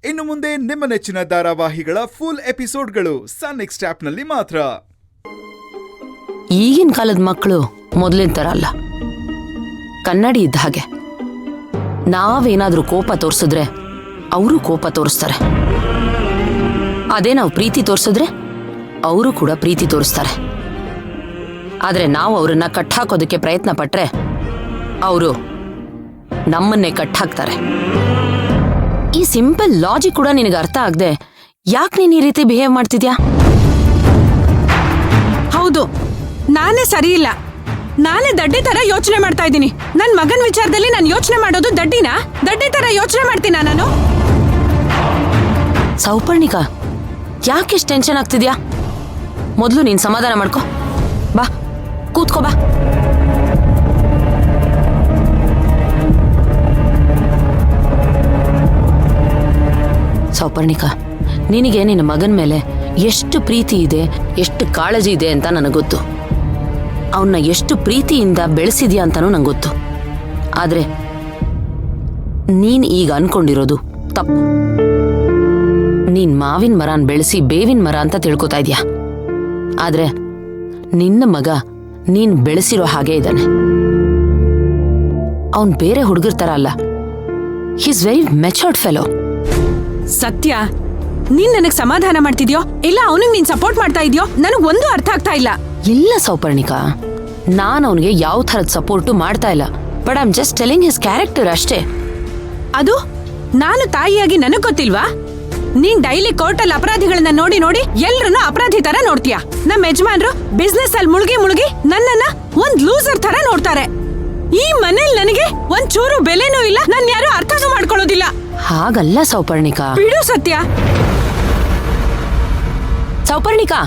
ಇನ್ನು ಮುಂದೆ ನಿಮ್ಮ ನೆಚ್ಚಿನ ಧಾರಾವಾಹಿಗಳ ಫುಲ್ ಎಪಿಸೋಡ್ಗಳು ಸನ್ ನೆಕ್ಸ್ಟ್ ಆಪ್ನಲ್ಲಿ ಮಾತ್ರ. ಈಗಿನ ಕಾಲದ ಮಕ್ಕಳು ಮೊದಲಿನ ಥರ ಅಲ್ಲ, ಕನ್ನಡಿ ಇದ್ದ ಹಾಗೆ. ನಾವೇನಾದ್ರೂ ಕೋಪ ತೋರಿಸಿದ್ರೆ ಅವರು ಕೋಪ ತೋರಿಸ್ತಾರೆ. ಅದೇ ನಾವು ಪ್ರೀತಿ ತೋರಿಸಿದ್ರೆ ಅವರು ಕೂಡ ಪ್ರೀತಿ ತೋರಿಸ್ತಾರೆ. ಆದ್ರೆ ನಾವು ಅವರನ್ನ ಕಟ್ಟಾಕೋದಕ್ಕೆ ಪ್ರಯತ್ನ ಪಟ್ರೆ ಅವರು ನಮ್ಮನ್ನೇ ಕಟ್ಟಾಕ್ತಾರೆ. ಈ ಸಿಂಪಲ್ ಲಾಜಿಕ್ ಕೂಡ ನಿನಗೆ ಅರ್ಥ ಆಗದೆ ಯಾಕೆ ನೀನು ಈ ರೀತಿ ಬಿಹೇವ್ ಮಾಡ್ತಿದ್ಯಾ? ಹೌದು, ನಾನೇ ಸರಿ ಇಲ್ಲ. ನಾನೇ ದಡ್ಡಿ ತರ ಯೋಚನೆ ಮಾಡ್ತಾ ಇದ್ದೀನಿ. ನನ್ ಮಗನ್ ವಿಚಾರದಲ್ಲಿ ನಾನು ಯೋಚನೆ ಮಾಡೋದು ದಡ್ಡಿ ತರ ಯೋಚನೆ ಮಾಡ್ತೀನ ನಾನು? ಸೌಪರ್ಣಿಕಾ, ಯಾಕೆಷ್ಟು ಟೆನ್ಷನ್ ಆಗ್ತಿದ್ಯಾ? ಮೊದಲು ನೀನ್ ಸಮಾಧಾನ ಮಾಡ್ಕೊ. ಬಾ, ಕೂತ್ಕೋ ಬಾ. ಸೌಪರ್ಣಿಕಾ, ನಿನಗೆ ನಿನ್ನ ಮಗನ ಮೇಲೆ ಎಷ್ಟು ಪ್ರೀತಿ ಇದೆ, ಎಷ್ಟು ಕಾಳಜಿ ಇದೆ ಅಂತ ನನಗೆ ಗೊತ್ತು. ಅವನ್ನ ಎಷ್ಟು ಪ್ರೀತಿಯಿಂದ ಬೆಳೆಸಿದ್ಯಾ ಅಂತಾನೂ ನಂಗೆ ಗೊತ್ತು. ಆದ್ರೆ ನೀನ್ ಈಗ ಅನ್ಕೊಂಡಿರೋದು ತಪ್ಪು. ನೀನ್ ಮಾವಿನ ಮರನ್ ಬೆಳೆಸಿ ಬೇವಿನ ಮರ ಅಂತ ತಿಳ್ಕೊತಾ ಇದ್ಯಾ. ಆದ್ರೆ ನಿನ್ನ ಮಗ ನೀನ್ ಬೆಳೆಸಿರೋ ಹಾಗೆ ಇದ್ದಾನೆ. ಅವನ್ ಬೇರೆ ಹುಡುಗರ ತರ ಅಲ್ಲ. He is very matured fellow. ಸತ್ಯ, ನೀನ್ ನನಗ್ ಸಮಾಧಾನ ಮಾಡ್ತಿದ್ಯೋ ಇಲ್ಲ ಅವನಿಗೆ ನೀನ್ ಸಪೋರ್ಟ್ ಮಾಡ್ತಾ ಇದೆಯೋ ನನಗ್ ಒಂದು ಅರ್ಥ ಆಗ್ತಾ ಇಲ್ಲ. ಇಲ್ಲ ಸೌಪರ್ಣಿಕಾ, ನಾನ್ ಅವನಿಗೆ ಯಾವ ಥರದ ಸಪೋರ್ಟು ಮಾಡ್ತಾ ಇಲ್ಲ. But I am just telling his character ಅಷ್ಟೇ. ಅದು ನಾನು ತಾಯಿಯಾಗಿ ನನಗ್ ಗೊತ್ತಿಲ್ವಾ? ನೀನ್ ಡೈಲಿ ಕೋರ್ಟಲ್ಲಿ ಅಪರಾಧಿಗಳನ್ನ ನೋಡಿ ನೋಡಿ ಎಲ್ರನ್ನೂ ಅಪರಾಧಿ ತರ ನೋಡ್ತೀಯ. ನಮ್ಮ ಯಜಮಾನ್ರು ಬಿಸ್ನೆಸ್ ಅಲ್ಲಿ ಮುಳುಗಿ ನನ್ನನ್ನ ಒಂದ್ ಲೂಸರ್ ತರ ನೋಡ್ತಾರೆ. ಈ ಮನೇಲಿ ನನಗೆ ಒಂದ್ ಚೂರು ಬೆಲೆನೂ ಇಲ್ಲ. ನನ್ ಯಾರು ಅರ್ಥನೂ ಮಾಡ್ಕೊಳ್ಳೋದಿಲ್ಲ. ಹಾಗಲ್ಲ ಸೌಪರ್ಣಿಕಾ. ಬಿಡು ಸತ್ಯ. ಸೌಪರ್ಣಿಕಾ,